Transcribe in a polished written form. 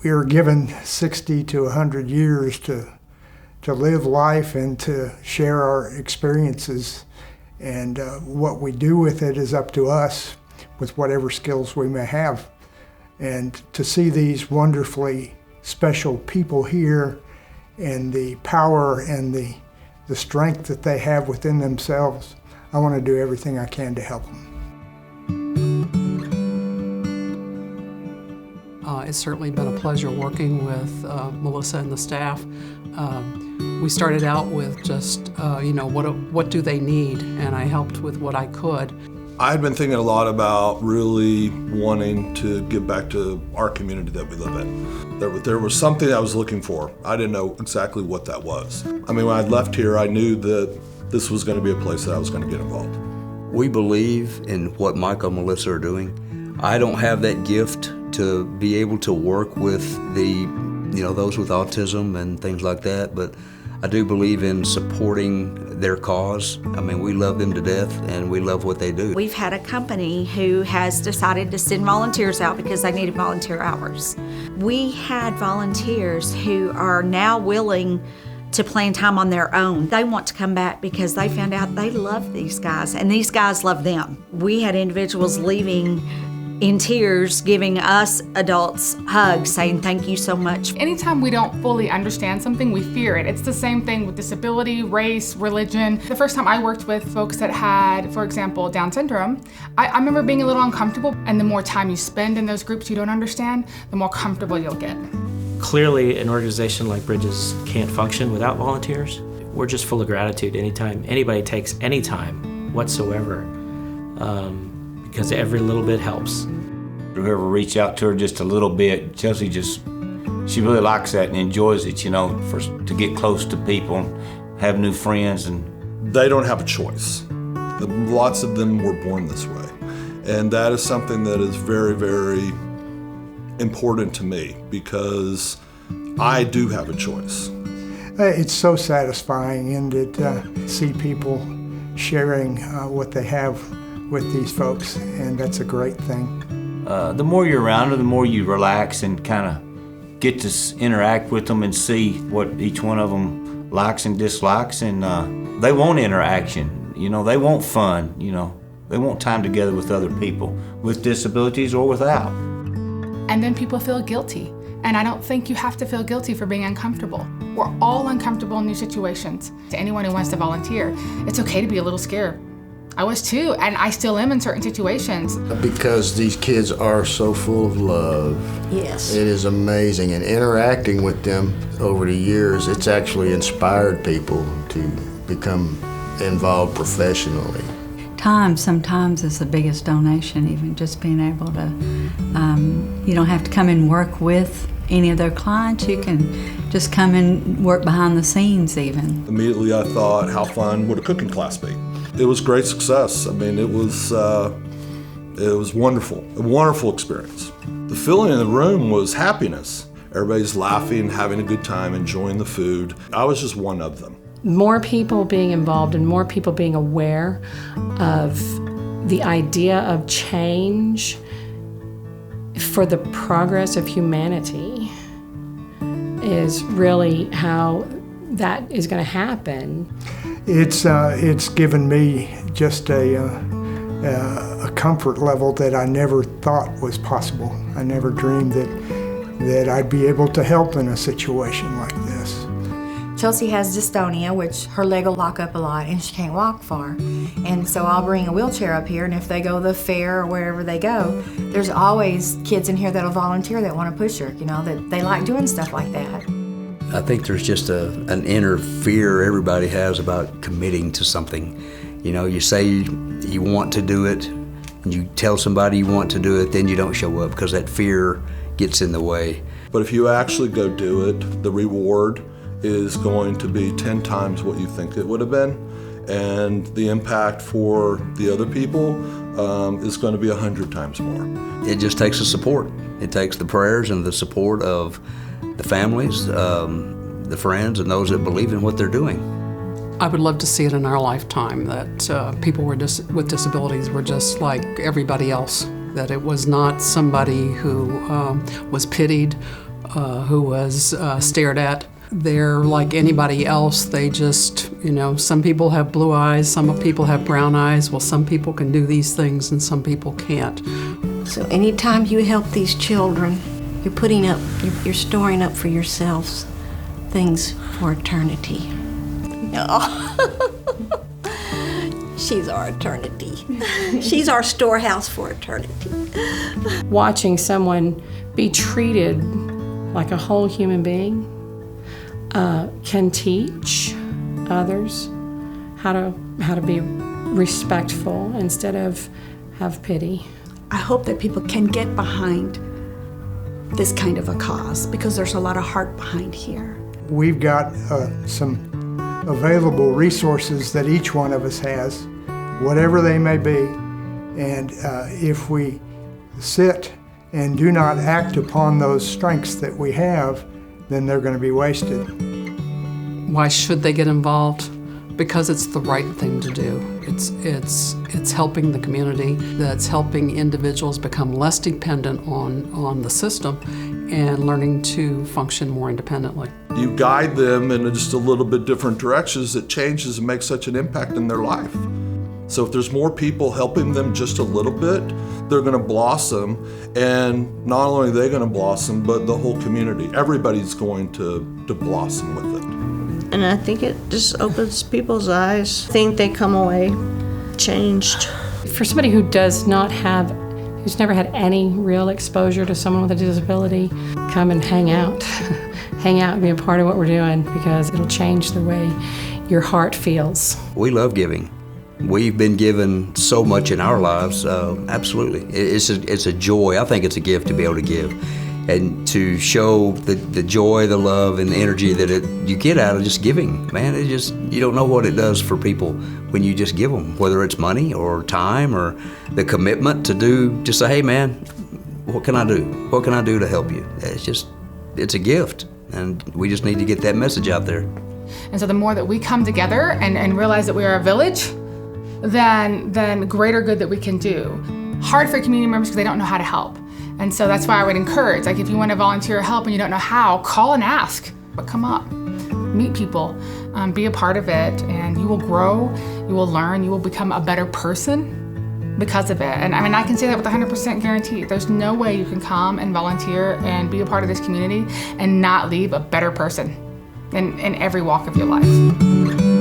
We are given 60 to 100 years to live life and to share our experiences. And what we do with it is up to us with whatever skills we may have. And to see these wonderfully special people here and the power and the strength that they have within themselves, I want to do everything I can to help them. It's certainly been a pleasure working with Melissa and the staff. We started out with just, what do they need? And I helped with what I could. I had been thinking a lot about really wanting to give back to our community that we live in. There was something I was looking for. I didn't know exactly what that was. I mean, when I left here, I knew that this was going to be a place that I was going to get involved. We believe in what Michael and Melissa are doing. I don't have that gift to be able to work with those with autism and things like that, but I do believe in supporting their cause. I mean, we love them to death and we love what they do. We've had a company who has decided to send volunteers out because they needed volunteer hours. We had volunteers who are now willing to plan time on their own. They want to come back because they found out they love these guys and these guys love them. We had individuals leaving in tears, giving us adults hugs, saying thank you so much. Anytime we don't fully understand something, we fear it. It's the same thing with disability, race, religion. The first time I worked with folks that had, for example, Down syndrome, I remember being a little uncomfortable, and the more time you spend in those groups you don't understand, the more comfortable you'll get. Clearly, an organization like Bridges can't function without volunteers. We're just full of gratitude anytime anybody takes any time whatsoever, because every little bit helps. Whoever reached out to her just a little bit, Chelsea she really likes that and enjoys it, to get close to people and have new friends. And they don't have a choice. Lots of them were born this way. And that is something that is very, very important to me because I do have a choice. It's so satisfying and to see people sharing what they have with these folks, and that's a great thing. The more you're around them, the more you relax and kind of get to interact with them and see what each one of them likes and dislikes, and they want interaction, they want fun, they want time together with other people, with disabilities or without. And then people feel guilty, and I don't think you have to feel guilty for being uncomfortable. We're all uncomfortable in new situations. To anyone who wants to volunteer, it's okay to be a little scared. I was too, and I still am in certain situations. Because these kids are so full of love. Yes. It is amazing, and interacting with them over the years, it's actually inspired people to become involved professionally. Time sometimes is the biggest donation, even just being able to, you don't have to come and work with any of their clients. You can just come and work behind the scenes even. Immediately I thought, how fun would a cooking class be? It was great success. I mean, it was wonderful, a wonderful experience. The feeling in the room was happiness. Everybody's laughing, having a good time, enjoying the food. I was just one of them. More people being involved and more people being aware of the idea of change for the progress of humanity is really how that is going to happen. It's given me just a comfort level that I never thought was possible. I never dreamed that I'd be able to help in a situation like this. Chelsea has dystonia, which her leg will lock up a lot and she can't walk far. And so I'll bring a wheelchair up here, and if they go to the fair or wherever they go, there's always kids in here that'll volunteer that want to push her, that they like doing stuff like that. I think there's just an inner fear everybody has about committing to something. You say you want to do it, and you tell somebody you want to do it, then you don't show up because that fear gets in the way. But if you actually go do it, the reward is going to be 10 times what you think it would have been, and the impact for the other people is going to be 100 times more. It just takes the support. It takes the prayers and the support of the families, the friends, and those that believe in what they're doing. I would love to see it in our lifetime that people with disabilities were just like everybody else, that it was not somebody who was pitied who was stared at. They're like anybody else. They just, some people have blue eyes, some people have brown eyes. Well, some people can do these things and some people can't. So anytime you help these children, you're storing up for yourselves things for eternity. Oh. She's our eternity. She's our storehouse for eternity. Watching someone be treated like a whole human being can teach others how to be respectful instead of have pity. I hope that people can get behind this kind of a cause because there's a lot of heart behind here. We've got some available resources that each one of us has, whatever they may be, and if we sit and do not act upon those strengths that we have, then they're going to be wasted. Why should they get involved? Because it's the right thing to do. It's helping the community, that's helping individuals become less dependent on the system and learning to function more independently. You guide them in just a little bit different directions, it changes and makes such an impact in their life. So if there's more people helping them just a little bit, they're going to blossom, and not only are they going to blossom, but the whole community. Everybody's going to blossom with it. And I think it just opens people's eyes. I think they come away changed. For somebody who does not have, who's never had any real exposure to someone with a disability, come and hang out. Hang out and be a part of what we're doing, because it'll change the way your heart feels. We love giving. We've been given so much in our lives, absolutely. It's a joy. I think it's a gift to be able to give. And to show the joy, the love, and the energy that you get out of just giving. Man, you don't know what it does for people when you just give them, whether it's money or time or the commitment to just say, hey man, what can I do? What can I do to help you? It's a gift, and we just need to get that message out there. And so the more that we come together and realize that we are a village, then greater good that we can do. Hard for community members because they don't know how to help. And so that's why I would encourage, if you want to volunteer or help and you don't know how, call and ask, but come up, meet people, be a part of it, and you will grow, you will learn, you will become a better person because of it. And I can say that with 100% guarantee. There's no way you can come and volunteer and be a part of this community and not leave a better person in every walk of your life.